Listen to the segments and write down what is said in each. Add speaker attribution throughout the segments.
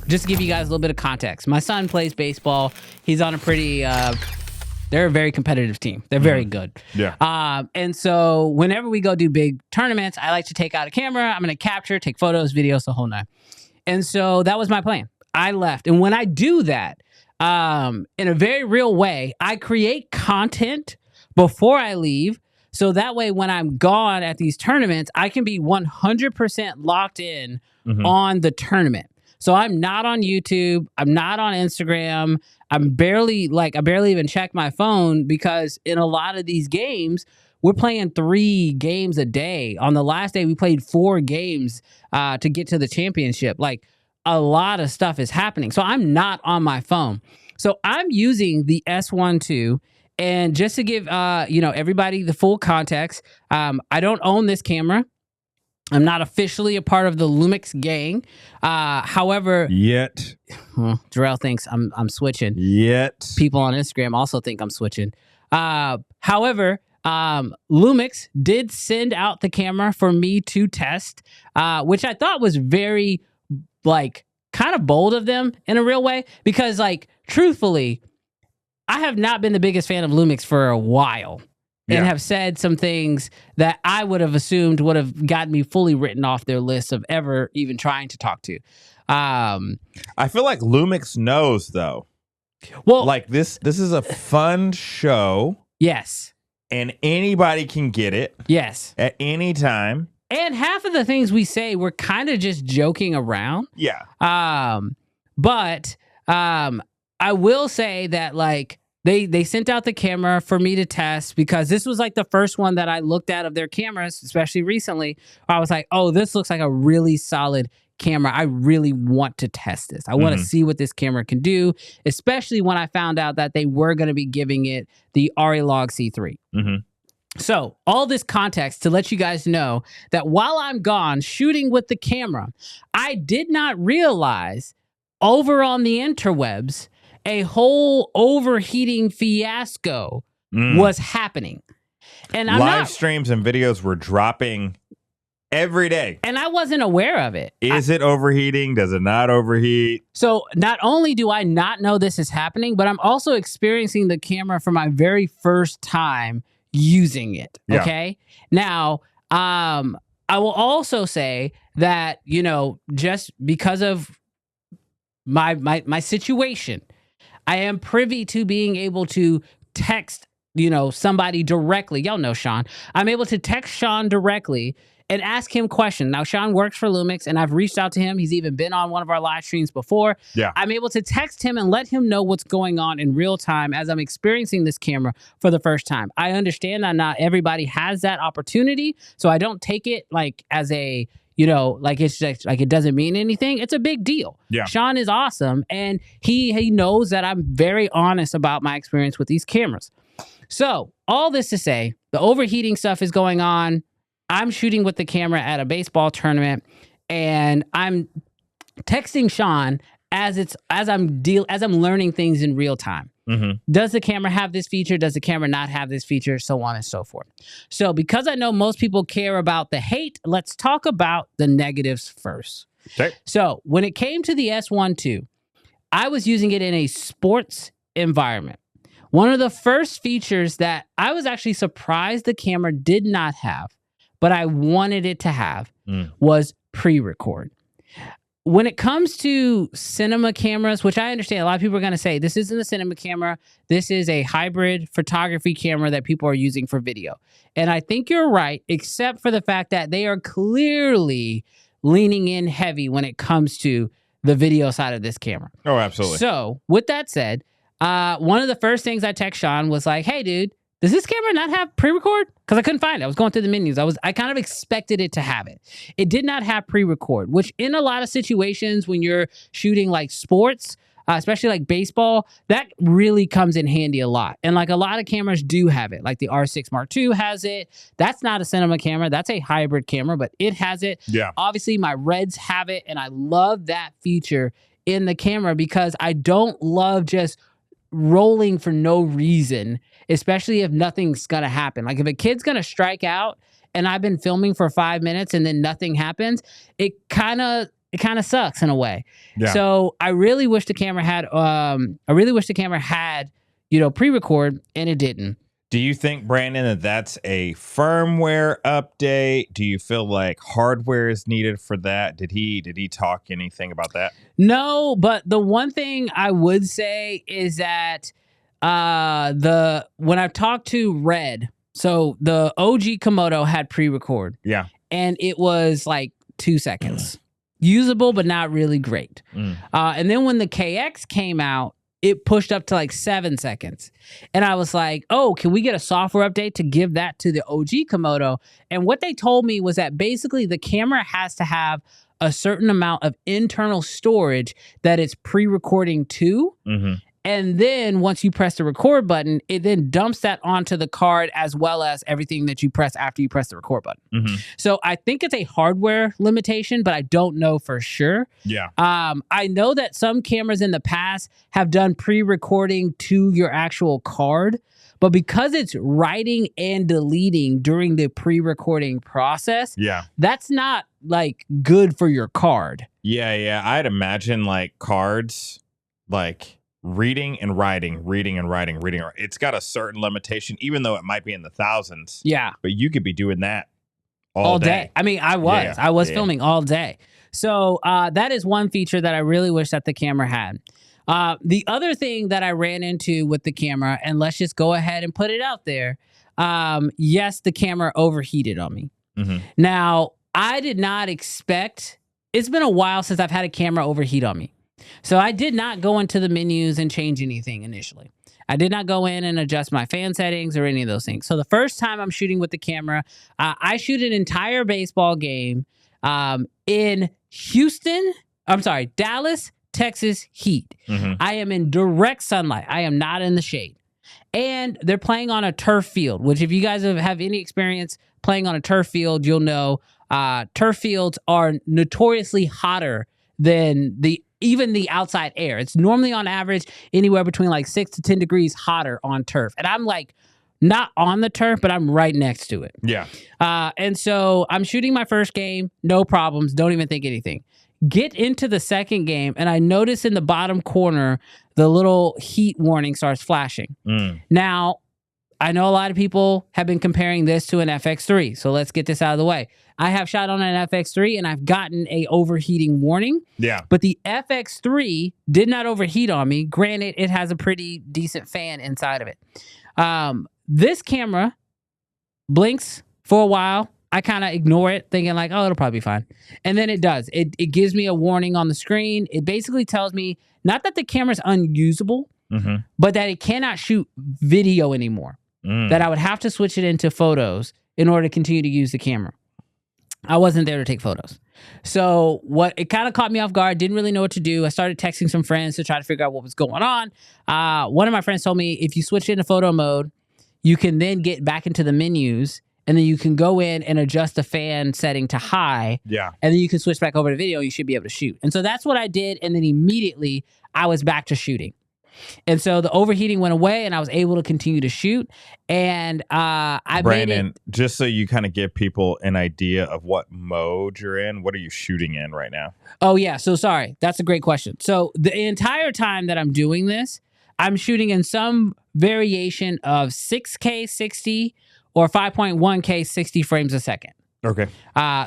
Speaker 1: just to give you guys a little bit of context, my son plays baseball. He's on a pretty, they're a very competitive team. They're very good.
Speaker 2: Yeah.
Speaker 1: And so whenever we go do big tournaments, I like to take out a camera. I'm going to capture, take photos, videos, the whole nine. And so that was my plan. I left. And when I do that, in a very real way, I create content before I leave. So that way, when I'm gone at these tournaments, I can be 100% locked in on the tournament. So I'm not on YouTube. I'm not on Instagram. I barely even check my phone because in a lot of these games, we're playing 3 games a day. On the last day, we played 4 games to get to the championship. Like, a lot of stuff is happening. So I'm not on my phone. So I'm using the S12. And just to give everybody the full context, I don't own this camera. I'm not officially a part of the Lumix gang. However,
Speaker 2: yet
Speaker 1: Jarrell thinks I'm switching.
Speaker 2: Yet
Speaker 1: people on Instagram also think I'm switching. However, Lumix did send out the camera for me to test, which I thought was very kind of bold of them in a real way, because truthfully, I have not been the biggest fan of Lumix for a while and have said some things that I would have assumed would have gotten me fully written off their list of ever even trying to talk to.
Speaker 2: I feel like Lumix knows, though.
Speaker 1: Well,
Speaker 2: this is a fun show.
Speaker 1: Yes.
Speaker 2: And anybody can get it.
Speaker 1: Yes.
Speaker 2: At any time.
Speaker 1: And half of the things we say, we're kind of just joking around.
Speaker 2: Yeah.
Speaker 1: But I will say that they sent out the camera for me to test, because this was the first one that I looked at of their cameras, especially recently. I was like, oh, this looks like a really solid camera. I really want to test this. I want to see what this camera can do, especially when I found out that they were going to be giving it the Log C3. So all this context to let you guys know that while I'm gone shooting with the camera, I did not realize over on the interwebs, a whole overheating fiasco was happening. And
Speaker 2: live streams and videos were dropping every day.
Speaker 1: And I wasn't aware of it.
Speaker 2: Is it overheating? Does it not overheat?
Speaker 1: So not only do I not know this is happening, but I'm also experiencing the camera for my very first time using it.
Speaker 2: Yeah.
Speaker 1: Okay. Now, I will also say that, just because of my situation, I am privy to being able to text, somebody directly. Y'all know Sean. I'm able to text Sean directly and ask him questions. Now, Sean works for Lumix, and I've reached out to him. He's even been on one of our live streams before.
Speaker 2: Yeah.
Speaker 1: I'm able to text him and let him know what's going on in real time as I'm experiencing this camera for the first time. I understand that not everybody has that opportunity, so I don't take it as a it's just it doesn't mean anything. It's a big deal.
Speaker 2: Yeah.
Speaker 1: Sean is awesome, and he knows that I'm very honest about my experience with these cameras. So all this to say, the overheating stuff is going on. I'm shooting with the camera at a baseball tournament, and I'm texting Sean as I'm learning things in real time. Does the camera have this feature? Does the camera not have this feature? So on and so forth. So because I know most people care about the hate, let's talk about the negatives first.
Speaker 2: Okay.
Speaker 1: So when it came to the S12, I was using it in a sports environment. One of the first features that I was actually surprised the camera did not have, but I wanted it to have, was pre-record. When it comes to cinema cameras, which I understand a lot of people are going to say, this isn't a cinema camera. This is a hybrid photography camera that people are using for video. And I think you're right, except for the fact that they are clearly leaning in heavy when it comes to the video side of this camera.
Speaker 2: Oh, absolutely.
Speaker 1: So with that said, one of the first things I text Sean was like, hey, dude, does this camera not have pre-record? Because I couldn't find it. I was going through the menus. I kind of expected it to have it. It did not have pre-record, which in a lot of situations when you're shooting sports, especially baseball, that really comes in handy a lot. And a lot of cameras do have it. The R6 Mark II has it. That's not a cinema camera. That's a hybrid camera, but it has it.
Speaker 2: Yeah.
Speaker 1: Obviously, my Reds have it, and I love that feature in the camera because I don't love just rolling for no reason, especially if nothing's gonna happen. If a kid's gonna strike out and I've been filming for 5 minutes and then nothing happens, it kind of it kind of sucks in a way.
Speaker 2: Yeah.
Speaker 1: So I really wish the camera had, pre-record, and it didn't.
Speaker 2: Do you think, Brandon, that that's a firmware update? Do you feel like hardware is needed for that? Did he talk anything about that?
Speaker 1: No, but the one thing I would say is that when I've talked to Red, so the OG Komodo had pre-record.
Speaker 2: Yeah.
Speaker 1: And it was like 2 seconds. Usable, but not really great. And then when the KX came out, it pushed up to like 7 seconds. And I was like, oh, can we get a software update to give that to the OG Komodo? And what they told me was that basically the camera has to have a certain amount of internal storage that it's pre-recording to. And then once you press the record button, it then dumps that onto the card as well as everything that you press after you press the record button. So I think it's a hardware limitation, but I don't know for sure.
Speaker 2: Yeah.
Speaker 1: I know that some cameras in the past have done pre-recording to your actual card, but because it's writing and deleting during the pre-recording process, that's not like good for your card.
Speaker 2: Yeah. I'd imagine like cards, like reading and writing. It's got a certain limitation, even though it might be in the thousands.
Speaker 1: Yeah.
Speaker 2: But you could be doing that all day.
Speaker 1: I mean, I was filming all day. So that is one feature that I really wish that the camera had. The other thing that I ran into with the camera, and let's just go ahead and put it out there. Yes, the camera overheated on me. Now, I did not expect, it's been a while since I've had a camera overheat on me. So I did not go into the menus and change anything initially. I did not go in and adjust my fan settings or any of those things. So the first time I'm shooting with the camera, I shoot an entire baseball game in Dallas, Texas heat. I am in direct sunlight. I am not in the shade. And they're playing on a turf field, which if you guys have any experience playing on a turf field, you'll know turf fields are notoriously hotter than even the outside air. It's normally on average anywhere between like 6 to 10 degrees hotter on turf. And I'm like not on the turf, but I'm right next to it.
Speaker 2: Yeah.
Speaker 1: And so I'm shooting my first game, no problems, don't even think anything. Get into the second game, and I notice in the bottom corner, the little heat warning starts flashing. Now, I know a lot of people have been comparing this to an FX3, so let's get this out of the way. I have shot on an FX3, and I've gotten a overheating warning.
Speaker 2: Yeah.
Speaker 1: But the FX3 did not overheat on me. Granted, it has a pretty decent fan inside of it. This camera blinks for a while. I kind of ignore it, thinking like, oh, it'll probably be fine. And then it does. It gives me a warning on the screen. It basically tells me not that the camera's unusable, but that it cannot shoot video anymore. That I would have to switch it into photos in order to continue to use the camera. I wasn't there to take photos. So it kind of caught me off guard. Didn't really know what to do. I started texting some friends to try to figure out what was going on. One of my friends told me if you switch into photo mode, you can then get back into the menus, and then you can go in and adjust the fan setting to high.
Speaker 2: Yeah.
Speaker 1: And then you can switch back over to video. You should be able to shoot. And so that's what I did. And then immediately I was back to shooting. And so the overheating went away, and I was able to continue to shoot. And
Speaker 2: Brandon, just so you kind of give people an idea of what mode you're in, what are you shooting in right now?
Speaker 1: Oh, yeah. So sorry. That's a great question. So the entire time that I'm doing this, I'm shooting in some variation of 6K 60 or 5.1K 60 frames a second.
Speaker 2: Okay.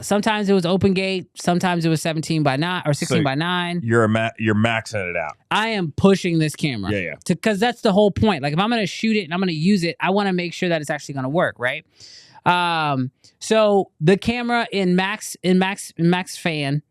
Speaker 1: Sometimes it was open gate. Sometimes it was 17 by 9 or 16 by 9.
Speaker 2: You're maxing it out.
Speaker 1: I am pushing this camera.
Speaker 2: Yeah.
Speaker 1: Because that's the whole point. Like if I'm going to shoot it and I'm going to use it, I want to make sure that it's actually going to work, right? So the camera in max fan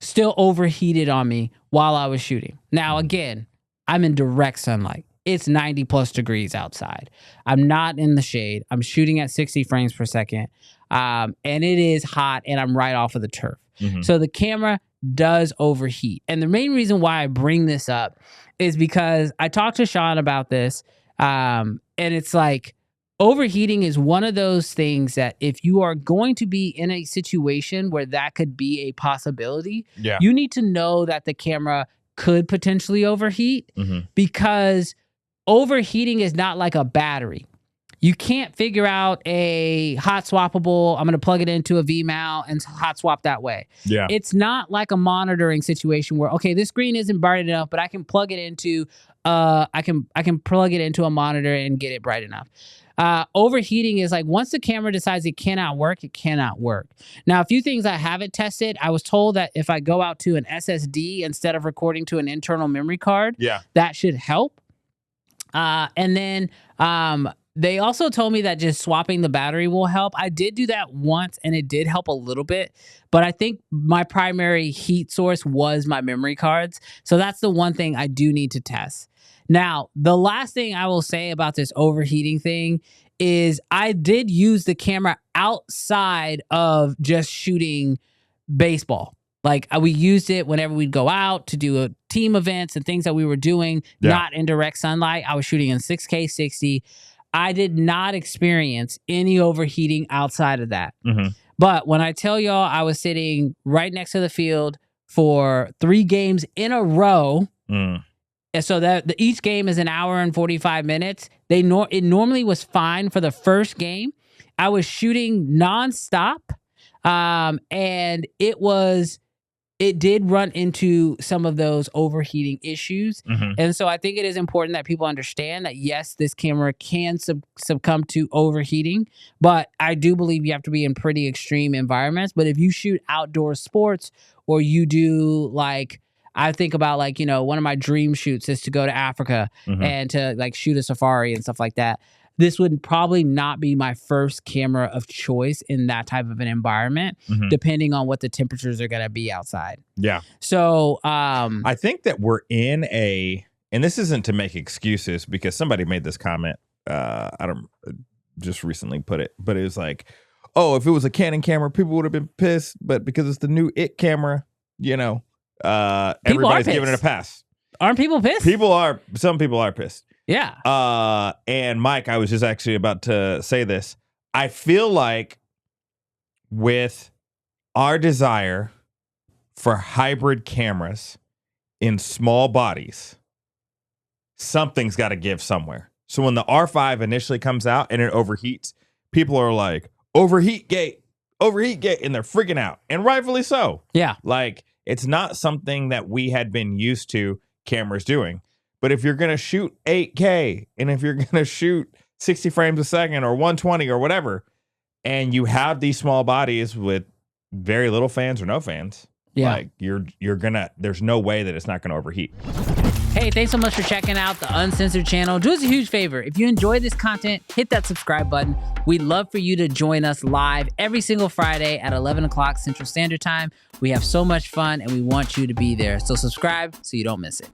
Speaker 1: still overheated on me while I was shooting. Now again, I'm in direct sunlight. It's 90 plus degrees outside. I'm not in the shade. I'm shooting at 60 frames per second. And it is hot, and I'm right off of the turf. So the camera does overheat. And the main reason why I bring this up is because I talked to Sean about this. And it's like overheating is one of those things that if you are going to be in a situation where that could be a possibility, you need to know that the camera could potentially overheat because overheating is not like a battery. You can't figure out a hot swappable, I'm going to plug it into a V mount and hot swap that way.
Speaker 2: Yeah.
Speaker 1: It's not like a monitoring situation where, okay, this screen isn't bright enough, but I can plug it into I can plug it into a monitor and get it bright enough. Overheating is like, once the camera decides it cannot work, it cannot work. Now, a few things I haven't tested. I was told that if I go out to an SSD instead of recording to an internal memory card, that should help. And then they also told me that just swapping the battery will help. I did do that once and it did help a little bit, but I think my primary heat source was my memory cards. So that's the one thing I do need to test. Now, the last thing I will say about this overheating thing is I did use the camera outside of just shooting baseball. Like, we used it whenever we'd go out to do team events and things that we were doing, not in direct sunlight. I was shooting in 6K 60. I did not experience any overheating outside of that. But when I tell y'all I was sitting right next to the field for 3 games in a row, and so that each game is an hour and 45 minutes. It normally was fine for the first game. I was shooting nonstop, and it did run into some of those overheating issues. And so I think it is important that people understand that, yes, this camera can succumb to overheating, but I do believe you have to be in pretty extreme environments. But if you shoot outdoor sports, or you do, like, I think about, like, you know, one of my dream shoots is to go to Africa and to, like, shoot a safari and stuff like that. This would probably not be my first camera of choice in that type of an environment, depending on what the temperatures are going to be outside. Yeah. So
Speaker 2: I think that we're in and this isn't to make excuses, because somebody made this comment. I don't just recently put it, but it was like, oh, if it was a Canon camera, people would have been pissed. But because it's the new IT camera, you know, everybody's giving it a pass.
Speaker 1: Aren't people pissed?
Speaker 2: Some people are pissed.
Speaker 1: Yeah.
Speaker 2: And Mike, I was just actually about to say this. I feel like with our desire for hybrid cameras in small bodies, something's got to give somewhere. So when the R5 initially comes out and it overheats, people are like, overheat gate, and they're freaking out. And rightfully so.
Speaker 1: Yeah.
Speaker 2: Like, it's not something that we had been used to cameras doing. But if you're going to shoot 8K, and if you're going to shoot 60 frames a second or 120 or whatever, and you have these small bodies with very little fans or no fans, like, you're gonna, there's no way that it's not going to overheat.
Speaker 1: Hey, thanks so much for checking out the Uncensored channel. Do us a huge favor. If you enjoy this content, hit that subscribe button. We'd love for you to join us live every single Friday at 11 o'clock Central Standard Time. We have so much fun and we want you to be there. So subscribe so you don't miss it.